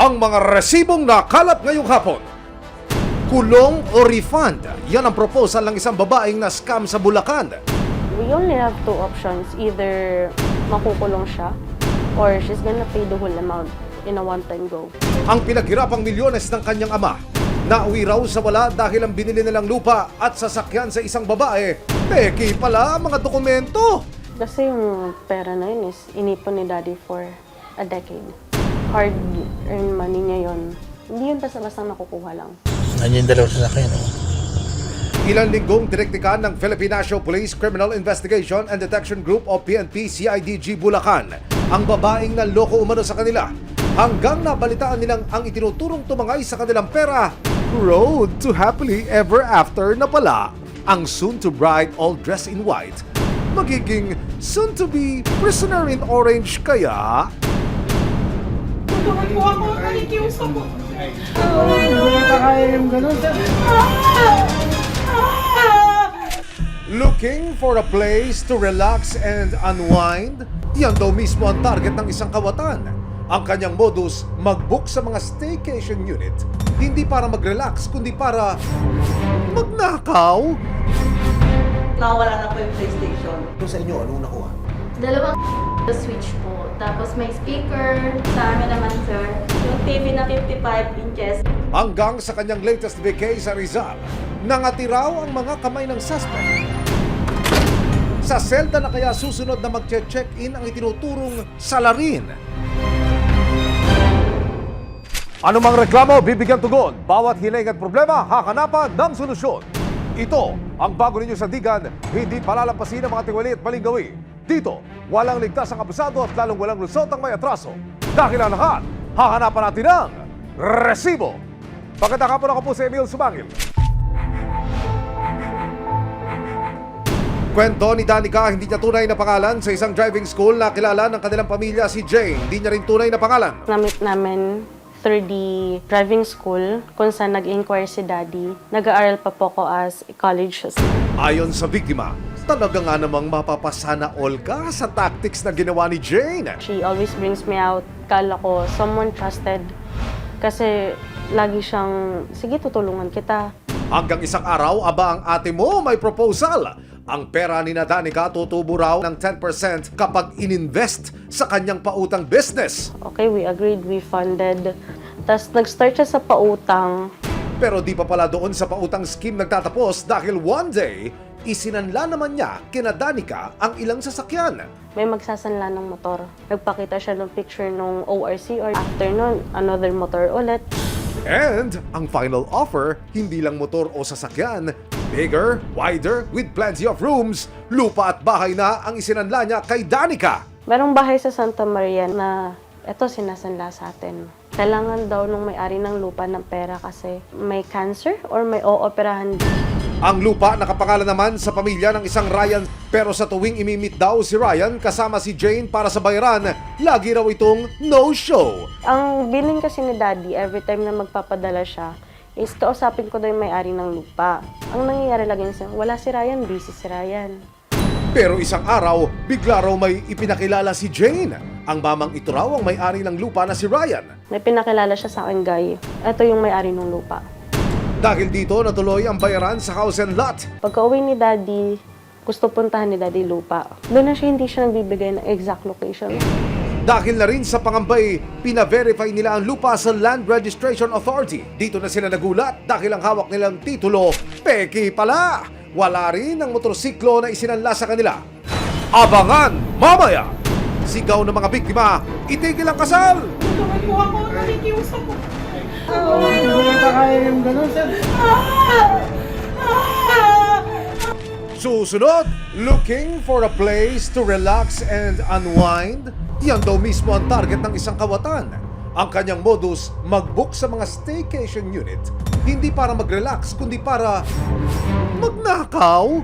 Ang mga resibong nakalap ngayong hapon. Kulong o refund? Yan ang proposal ng isang babaeng na scam sa Bulacan. We only have two options. Either makukulong siya or she's gonna pay the whole amount in a one-time go. Ang pinaghirapang milyones ng kanyang ama, nauwi raw sa wala dahil ang binili nilang lupa at sasakyan sa isang babae, peki pala ang mga dokumento. Kasi yung pera na yun is inipon ni Daddy for a decade. Hard-earned money niya yun. Hindi yun basta-basta nakukuha lang. Nandiyan dalawa sa akin, oh. Ilang linggong direktikan ng Philippine National Police Criminal Investigation and Detection Group o PNP-CIDG Bulacan ang babaeng naloko umano sa kanila hanggang nabalitaan nilang ang itinuturong tumangay sa kanilang pera. Road to happily ever after na pala ang soon-to-bride all dressed in white. Magiging soon-to-be prisoner in orange kaya? Tulungan po ako, nakikiusap po. Looking for a place to relax and unwind? Yan daw mismo ang target ng isang kawatan. Ang kanyang modus, mag-book sa mga staycation unit, hindi para mag-relax, kundi para magnakaw. Nawala na po yung PlayStation. Sa inyo, anong nakuha? Dalawang switch po. Tapos may speaker. Sa amin naman, sir. Yung TV na 55 inches. Hanggang sa kanyang latest vacay sa Rizal, nangatiraw ang mga kamay ng suspect. Sa selda na kaya susunod na mag-check-in ang itinuturong salarin. Anumang reklamo, bibigyan tugon. Bawat hiling at problema, hakanapan ng solusyon. Ito ang bago ninyo sandigan, hindi palalampasin ang mga tiwali at maling gawi. Dito, walang ligtas ang abusado at lalong walang lusot ang may atraso. Dahil ang lahat, hahanapan natin ang resibo. Pagkataka po ako po si Emil Sumangil. Kwento ni Danica, hindi niya tunay na pangalan sa isang driving school na kilala ng kanilang pamilya si Jane. Hindi niya rin tunay na pangalan. Namit namin through the driving school kung saan nag-inquire si Daddy. Nag-aaral pa po ko as a college student. Ayon sa biktima, talaga nga namang mapapasana all ka sa tactics na ginawa ni Jane. She always brings me out. Kala ko someone trusted. Kasi lagi siyang, sige, tutulungan kita. Hanggang isang araw, aba ang ate mo may proposal. Ang pera ni Danica tutubo raw ng 10% kapag ininvest sa kanyang pautang business. Okay, we agreed, we funded. Tapos nag-start siya sa pautang. Pero di pa pala doon sa pautang scheme nagtatapos dahil one day, isinanla naman niya kina Danica ang ilang sasakyan. May magsasanla ng motor. Nagpakita siya ng picture ng ORC or after nun, another motor ulit. And ang final offer, hindi lang motor o sasakyan, bigger, wider, with plenty of rooms, lupa at bahay na ang isinanla niya kay Danica. Merong bahay sa Santa Maria na eto sinasanla sa atin. Kailangan daw nung may-ari ng lupa ng pera kasi may cancer or may ooperahan. Ang lupa nakapangalan naman sa pamilya ng isang Ryan, pero sa tuwing imimit daw si Ryan kasama si Jane para sa bayaran, lagi raw itong no-show. Ang bilin kasi ni Daddy, every time na magpapadala siya, is kausapin ko daw yung may-ari ng lupa. Ang nangyayari lagi niya, wala si Ryan, busy si Ryan. Pero isang araw, bigla raw may ipinakilala si Jane. Ang mamang ito raw ang may-ari ng lupa na si Ryan. May pinakilala siya sa akin, guy. Ito yung may-ari ng lupa. Dahil dito natuloy ang bayaran sa house and lot. Pagka uwi ni Daddy, gusto puntahan ni Daddy lupa. Doon na siya, hindi siya nagbibigay ng exact location. Dahil na rin sa pangambay, pina-verify nila ang lupa sa Land Registration Authority. Dito na sila nagulat dahil ang hawak nilang titulo, peki pala. Wala rin ang motorsiklo na isinanla sa kanila. Abangan mamaya! Sigaw ng mga biktima, itigil ang kasal! Tulungan po ako, nakikiusap po. Susunod, looking for a place to relax and unwind? Yan daw mismo ang target ng isang kawatan. Ang kanyang modus, mag-book sa mga staycation unit, hindi para mag-relax, kundi para magnakaw.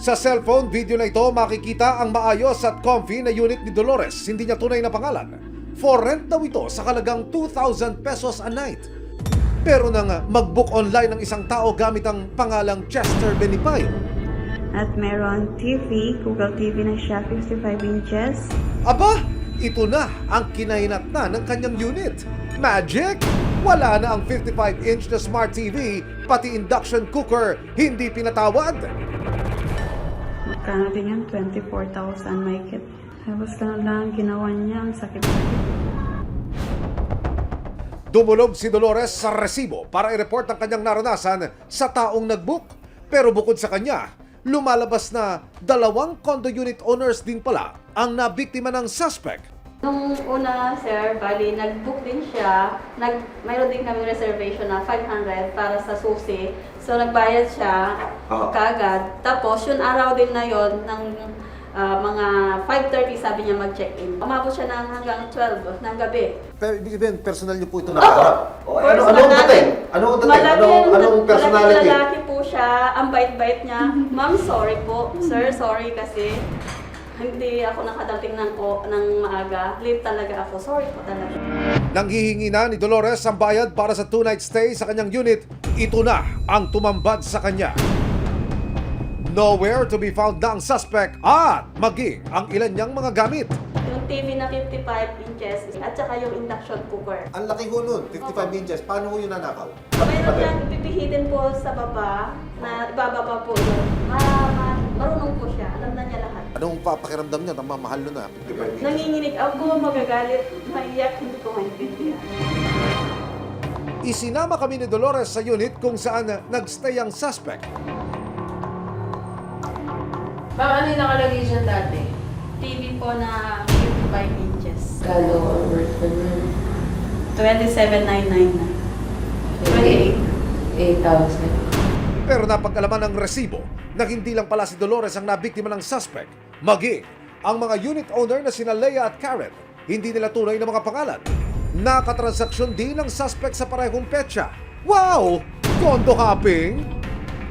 Sa cellphone video na ito, makikita ang maayos at comfy na unit ni Dolores. Hindi niya tunay na pangalan. For rent daw ito sa halagang 2,000 pesos a night. Pero nang mag-book online ng isang tao gamit ang pangalang Chester Benipayo, At meron TV, Google TV na siya, 55 inches. aba, ito na ang kinahinat na ng kanyang unit. Magic! Wala na ang 55-inch na smart TV, pati induction cooker, hindi pinatawad. Magkano din yan? 24,000 mahigit. Tapos lang ginawa niya, ang sakit. Dumulog si Dolores sa resibo para i-report ang kanyang naranasan sa taong nag-book. Pero bukod sa kanya, lumalabas na 2 condo unit owners din pala ang nabiktima ng suspect. Nung una, sir, bali, nag-book din siya. Mayroon din kami reservation na 500 para sa susi. So, nagbayad siya kagad. Tapos, yung araw din na yon ng mga 5:30, sabi niya mag-check-in. Umabot siya ng hanggang 12 ng gabi. Pero ibig sabihin, personal niyo po ito nakaharap. Anong dating? Anong personality? Malaking lalaki po siya. Ang bait-bait niya. Ma'am, sorry po. Sir, sorry kasi hindi ako nakadating ng maaga. Late talaga ako. Sorry po talaga. Nanghihingi na ni Dolores ang bayad para sa 2-night stay sa kanyang unit. Ito na ang tumambad sa kanya. Nowhere to be found na ang suspect at maging ang ilan niyang mga gamit. Yung TV na 55 inches at saka yung induction cooker. Ang laki ho nun, 55 inches. Paano ho yun nanakaw? Mayroon lang pipihitin po sa baba na ibababa po yun. Marunong po siya. Alam na niya lahat. Anong papakiramdam niya? Mahal nun na, 55 inches. Nanginginig ako, magagalit, maiyak, hindi ko maintindihan. Isinama kami ni Dolores sa unit kung saan nagstay ang suspect. Ma'am, ano yung nakalagay dyan dati? TV po na 55 inches. Galo or worth ko nun? 27,999 na. 8,000. Pero napag-alaman ng resibo na hindi lang pala si Dolores ang nabiktima ng suspect, maging ang mga unit owner na sina Leia at Karen, hindi nila tunay na mga pangalan. Nakatransaksyon din ang suspect sa parehong petsa. Wow! Condo hopping!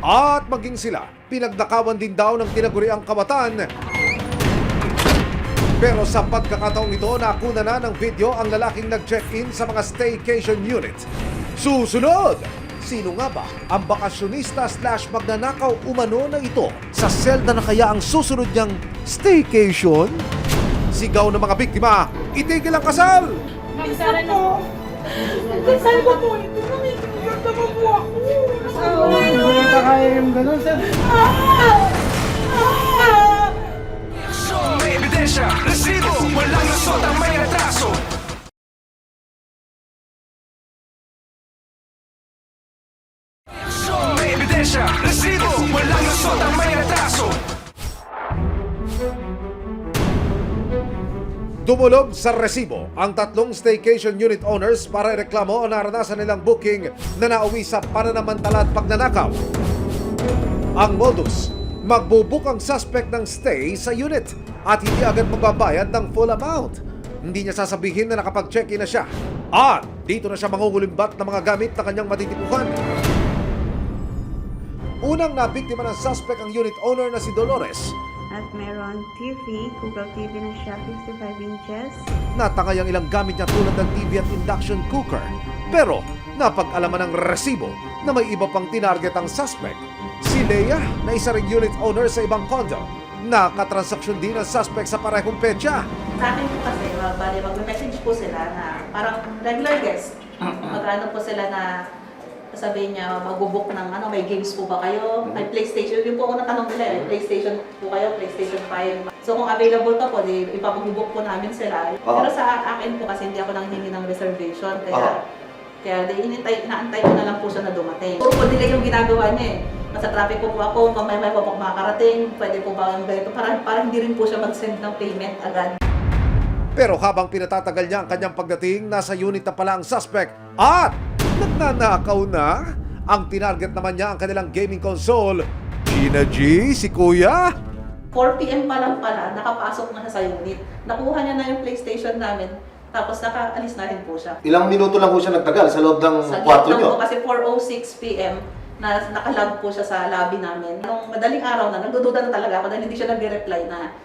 At maging sila, pinagnakawan din daw ng tinaguriang kawatan. Pero sa pagkakataong ito, nakuna na ng video ang lalaking nag-check-in sa mga staycation unit. Susunod! Sino nga ba ang bakasyonista/magnanakaw umano na ito? Sa selda na kaya ang susunod niyang staycation? Sigaw ng mga biktima, itigil ang kasal! Minsan po. Minsan ko po. Ito nakikinig naman po ako. Hindi pa kaya yung gano'n, sir. May ebidensya, resibo, walang lusot ang may atraso. May ebidensya, resibo, walang lusot ang may atraso. Dumulog sa resibo ang 3 staycation unit owners para ireklamo ang naranasan nilang booking na nauwi sa pananamantala at pagnanakaw. Ang modus, magbubuk ang suspect ng stay sa unit at hindi agad magbabayad ng full amount. Hindi niya sasabihin na nakapag-check-in na siya at dito na siya mangungulimbat ng mga gamit na kanyang matitipuhan. Unang nabiktima ng suspect ang unit owner na si Dolores. At meron TV, Google TV na siya, 55 inches. Natangay ang ilang gamit niya tulad ng TV at induction cooker. Pero napag-alaman ng resibo na may iba pang tinarget ang suspect. Si Leia na isa ring unit owner sa ibang condo. Nakatransaksyon din ang suspect sa parehong petsa. Sa akin po kasi, bali, mag-message po sila na parang regular guest. Mag-ano po sila na sabihin niya, mag-book ng may games po ba kayo? May PlayStation. Yung po ako natanong nila, may PlayStation po kayo, PlayStation 5. So kung available pa po, ipapag-book po namin sila. Pero sa akin po kasi hindi ako nanghingi ng reservation. Kaya inaantay ko na lang po siya na dumating. Puro po delay yung ginagawa niya eh. Nasa traffic po ako, mamaya po ako makakarating. Pwede po ba yung ganito? Para hindi rin po siya mag-send ng payment agad. Pero habang pinatatagal niya ang kanyang pagdating, nasa unit na pala ang suspect at nagnanakaw na. Ang tinarget naman niya ang kanilang gaming console. Gina G, si Kuya. 4 PM pa lang pala, nakapasok na siya sa unit. Nakuha niya na yung PlayStation namin, tapos nakaalis na rin po siya. Ilang minuto lang ho siya nagtagal sa loob ng Sa kwarto gate lang nyo? po kasi 4:06 PM, na nakalab po siya sa lobby namin. Nung madaling araw na, nagdududa na talaga ako dahil hindi siya nag-reply na.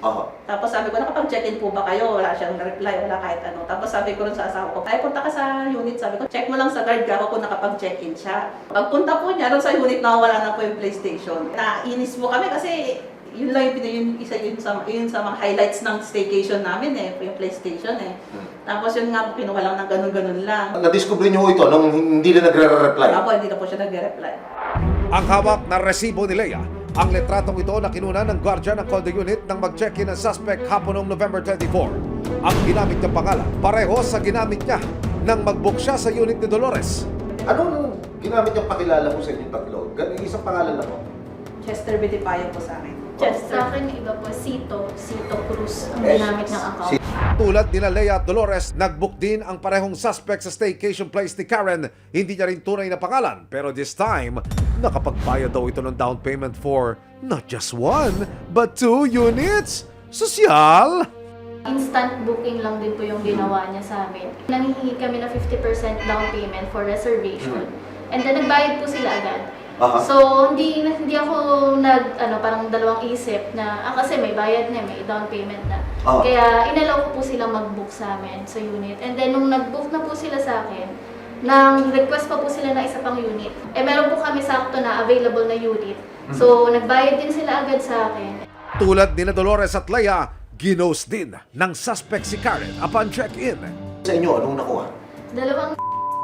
Tapos sabi ko, nakapag-check-in po ba kayo? Wala siyang reply, wala kahit ano. Tapos sabi ko rin sa asawa ko, ay punta ka sa unit. Sabi ko, check mo lang sa guard ka kung nakapag-check-in siya. Pagpunta po niya, doon sa unit, nawawala na po yung PlayStation. Nainis po kami kasi yun lang yun sa mga highlights ng staycation namin yung PlayStation Tapos yun nga, kinuha lang ng ganun-ganun lang. Na-discover niyo ito nung hindi na nagre-reply? Hindi na po siya nagre-reply. Ang hawak na resibo ni Leia, ang litratong ito na kinuna ng gwardiya ng condo unit nang mag-check-in ang suspect hapon noong November 24. Ang ginamit niyang pangalan, pareho sa ginamit niya nang mag-book siya sa unit ni Dolores. Anong ginamit niyang pakilala mo sa inyong tatlo? Isang pangalan lang mo? Chester Bitipayo po sa akin. Sa akin yung iba po, Cito Cruz ang ginamit ng account. Tulad nila Leia at Dolores, nag-book din ang parehong suspect sa staycation place ni Karen. Hindi niya rin tunay na pangalan, pero this time, nakapagbayad daw ito ng down payment for not just 1, but 2 units. Sosyal! Instant booking lang din po yung ginawa niya sa amin. Nanghihingi kami na 50% down payment for reservation. And then nagbayad po sila agad. So, hindi ako parang dalawang isip na, kasi may bayad na, may down payment na. Kaya, inalaw ko po silang mag-book sa amin sa unit. And then, nung nag-book na po sila sa akin, nang request pa po sila na isa pang unit. Meron po kami sakto na available na unit. So, nagbayad din sila agad sa akin. Tulad ni Dolores at Leia, ginos din ng suspect si Karen upon check-in. Sa inyo, anong nakuha? Dalawang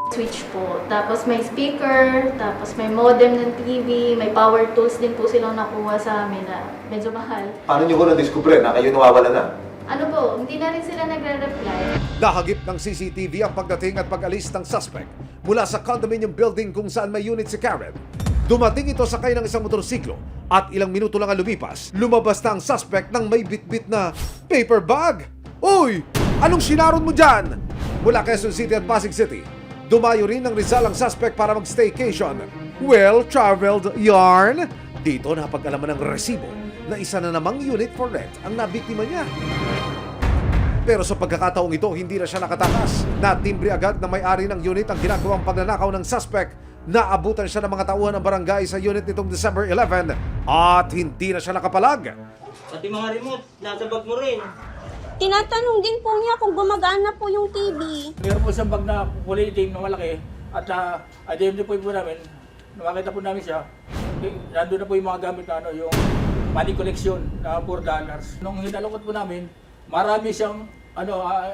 switch po. Tapos may speaker, tapos may modem ng TV, may power tools din po silang nakuha sa amin na medyo mahal. Paano niyo ko na-discover na kayo nawawala na? Ano po, hindi na rin sila nagre-reply. Nahagip ng CCTV ang pagdating at pag-alis ng suspect mula sa condominium building kung saan may unit si Karen. Dumating ito sakay ng isang motorsiklo at ilang minuto lang ang lumipas, lumabas na ang suspect ng may bitbit na paper bag. Uy! Anong sinaron mo dyan? Mula Quezon City at Pasig City, dumayo rin ng Rizal ang suspect para mag-staycation. Well-traveled yarn. Dito napag-alaman ng resibo na isa na namang unit for rent ang nabiktima niya. Pero sa pagkakataong ito, hindi na siya nakatakas. Natimbre agad na may-ari ng unit ang ginagawang pagnanakaw ng suspect. Naabutan siya ng mga tauhan ng barangay sa unit nitong December 11 at hindi na siya nakapalag. Pati mga remote, nasa bag mo rin. Tinatanong din po niya kung gumagana po yung TV. Meron po siyang bag na kulay itim na malaki at identify po namin, nakakita po namin siya. Nandun na po yung mga gamit na yung money collection na $4. Nung hinalokot po namin, marami siyang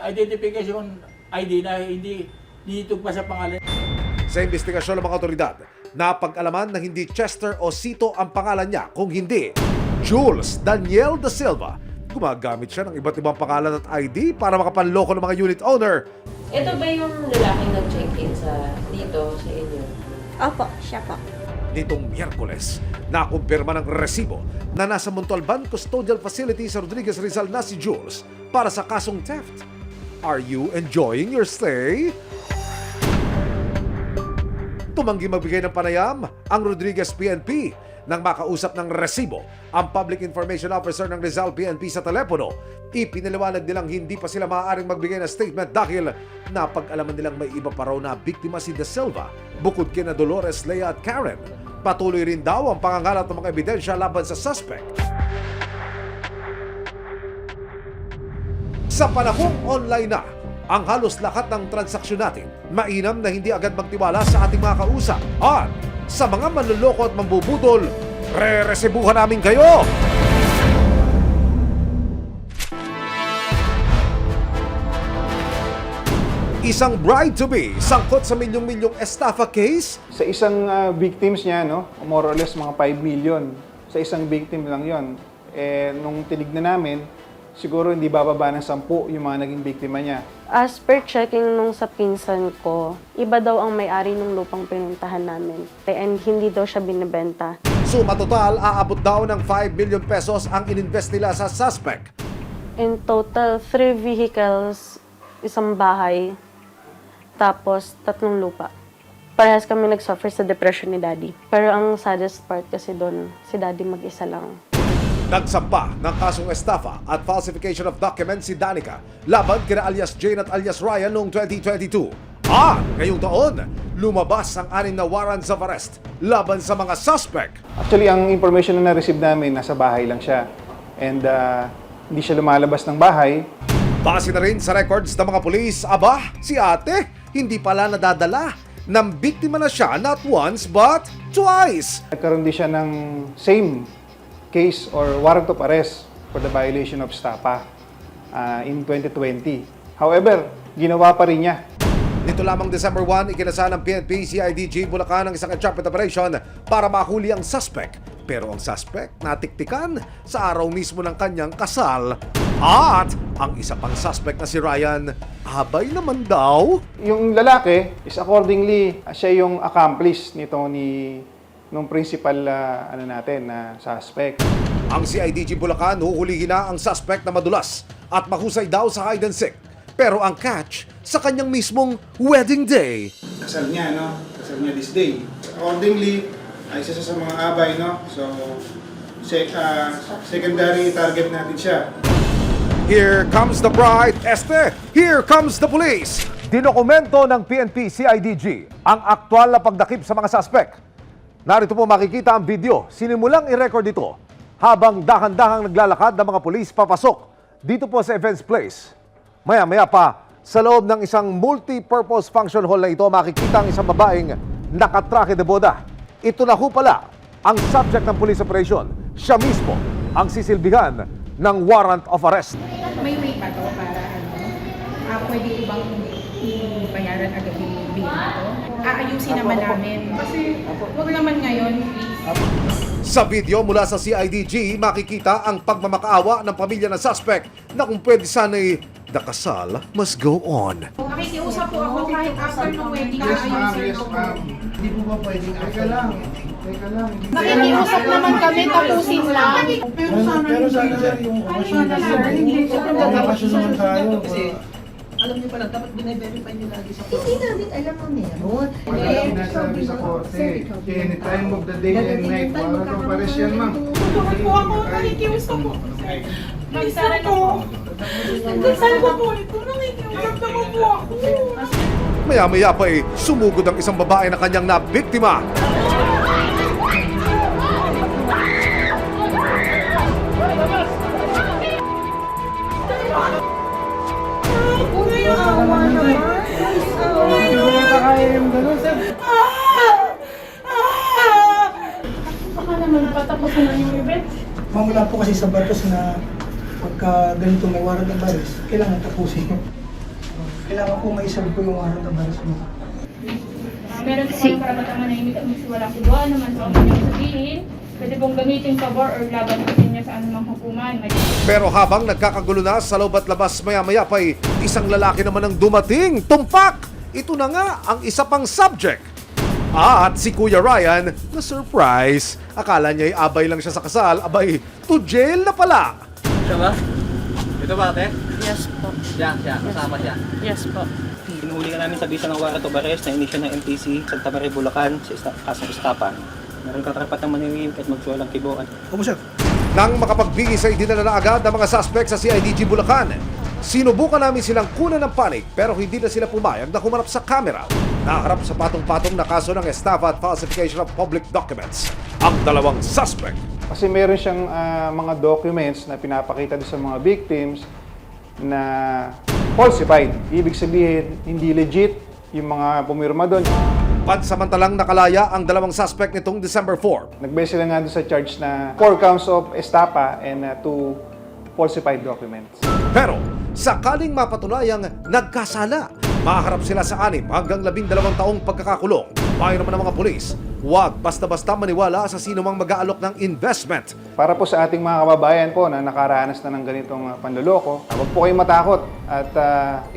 identification ID na hindi dito pa sa pangalan. Sa investigasyon ng mga otoridad, napag-alaman na hindi Chester o Cito ang pangalan niya, kung hindi Jules Daniel da Silva. Gumagamit siya ng iba't ibang pangalan at ID para makapanloko ng mga unit owner. Ito ba yung lalaking nag-check-in dito sa inyo? Opo, siya po. Nitong Miyerkules, nakumpirma ng resibo na nasa Montalban Custodial Facility sa Rodriguez Rizal na si Jules para sa kasong theft. Are you enjoying your stay? Tumanggi magbigay ng panayam ang Rodriguez PNP nang makausap ng resibo ang Public Information Officer ng Rizal PNP sa telepono. Ipinaliwanag nilang hindi pa sila maaaring magbigay ng statement dahil napag-alaman nilang may iba pa raw na biktima si Da Silva bukod kina Dolores, Leia at Karen. Patuloy rin daw ang pangangalat ng mga ebidensya laban sa suspect. Sa panahong online na ang halos lahat ng transaksyon natin, mainam na hindi agad magtiwala sa ating mga kausap. At sa mga manloloko at mambubudol, re-resibuhan namin kayo! Isang bride-to-be sangkot sa milyong-milyong estafa case? Sa isang victims niya, more or less mga 5 million. Sa isang victim lang yon. Nung tinignan namin, siguro hindi bababa ng 10 yung mga naging biktima niya. As per checking nung sa pinsan ko, iba daw ang may-ari ng lupang pinuntahan namin. And hindi daw siya binibenta. Suma total, aabot daw ng 5 million pesos ang ininvest nila sa suspect. In total, 3 vehicles, isang bahay, tapos 3 lupa. Parehas kami nag-suffer sa depression ni Daddy. Pero ang saddest part kasi doon, si Daddy mag-isa lang. Nagsampa ng kasong estafa at falsification of documents si Danica laban kina alias Jane at alias Ryan noong 2022. At ngayong taon, lumabas ang 6 na warrants of arrest laban sa mga suspect. Actually, ang information na na-receive namin, nasa bahay lang siya. And hindi siya lumalabas ng bahay. Base na rin sa records ng mga pulis, aba, si ate, hindi pala nadadala. Nang biktima na siya not once but twice. Nagkaroon din siya ng same case or warrant of arrest for the violation of STAPA in 2020. However, ginawa pa rin niya. Nito lamang December 1, ikinasa ng PNP CIDG Bulacan ang isang entrapment operation para mahuli ang suspect. Pero ang suspect natiktikan sa araw mismo ng kanyang kasal. At ang isa pang suspect na si Ryan, abay naman daw. Yung lalaki is accordingly, siya yung accomplice nung principal na suspect. Ang CIDG Bulacan, huhulihin na ang suspect na madulas at mahusay daw sa hide and seek. Pero ang catch, sa kanyang mismong wedding day. Kasal niya, no? Kasal niya this day. Accordingly, ay isa sa mga abay, no? So, secondary target natin siya. Here comes the bride, Este! Here comes the police! Dinokumento ng PNP CIDG ang aktwal na pagdakip sa mga suspect. Narito po makikita ang video. Sinimulang i-record ito habang dahan-dahang naglalakad ng mga pulis papasok dito po sa Events Place. Maya-maya pa, sa loob ng isang multi-purpose function hall na ito, makikita ang isang babaeng nakatrake de boda. Ito na ho pala ang subject ng police operation. Siya mismo ang sisilbihan ng warrant of arrest. May way pa to para pwede ko bang bayaran agad yung bill na to? Aayusin naman namin. Kasi wag naman ngayon, please. Sa video mula sa CIDG, makikita ang pagmamakaawa ng pamilya ng suspect na kung pwede sana'y the kasal must go on. Nakikiusap po ako kahit after ng wedding. Yes, ma'am. Hindi po ba pwedeng teka lang. Nakikiusap naman kami, tapusin lang. Pero sana yung okasyon na sir. Okasyon naman tayo. Alam niyo pala, dapat bine-verify niyo lagi sa Hindi namin alam mo meron. Wala na sinasabi sa korte. Any time of the day and night. Warrant of arrest yan, ma'am. Tulungan po ako, nakikiusap po. Magsara na po. Nagdasal ko po ito, nakikiusap naman po ako. Maya-maya pa sumugod ang isang babae na kanyang nabiktima. Baka naman patapusin na yung event. Ma'am, wala po kasi sa batas na pagka ganito may warrant of arrest, kailangan tapusin. Kailangan po ma-serve po yung warrant of arrest mo. Meron po kayong karapatang manahimik at magsiwalang kubuha naman sa kanyang sabihin. Pwede pong gamitin pabor or laban sa niya sa anumang hukuman. Pero habang nagkakagulo na sa loob at labas, maya-maya pa isang lalaki naman ang dumating. Tumpak! Ito na nga ang isa pang subject. At si Kuya Ryan na surprise. Akala niya abay lang siya sa kasal, abay to jail na pala. Siya ba? Ito ba, ate? Yes po. Siya, kasama siya. Yes po. Pinuhuli ka namin sa bisa ng warrant of arrest na inisyo ng MPC Santa Maria, Bulacan sa kasong Estapan. Meron ka karapatang manahimik at magsuwalang kibuan. Opo, sir. Nang makapagbigay sa idinala na agad ng mga suspect sa CIDG Bulacan, sinubukan namin silang kunan ng panic pero hindi na sila pumayag na humarap sa camera. Naharap sa patong-patong na kaso ng estafa at falsification of public documents ang dalawang suspect. Kasi meron siyang mga documents na pinapakita doon sa mga victims na falsified. Ibig sabihin, hindi legit yung mga pumirma doon. Pansamantalang nakalaya ang dalawang suspect nitong December 4. Nagbase sila nga doon sa charge na 4 counts of estafa and 2 falsified documents. Pero sakaling mapatunayang nagkasala, maharap sila sa 6 hanggang 12 taong pagkakakulong. Payo naman ng mga pulis, huwag basta-basta maniwala sa sino mang mag-aalok ng investment. Para po sa ating mga kababayan po na nakaranas na ng ganitong panloloko, huwag po kayong matakot at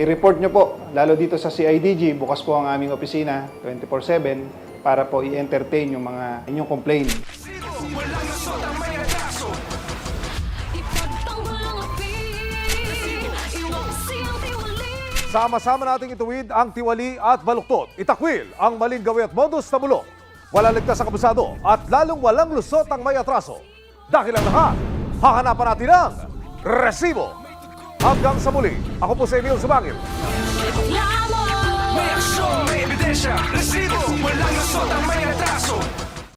i-report nyo po, lalo dito sa CIDG, bukas po ang aming opisina 24/7 para po i-entertain yung mga inyong complaint. Sama-sama nating ituwid ang tiwali at baluktot. Itakwil ang maling gawi at modus na bulok. Walang ligtas ang kabusado at lalong walang lusot ang may atraso. Dahil ang lahat, hahanapan natin ang resibo. Hanggang sa muli, ako po si Emil Sumangil. May aksyon, may ebidensya. Resibo, walang lusot ang may retraso.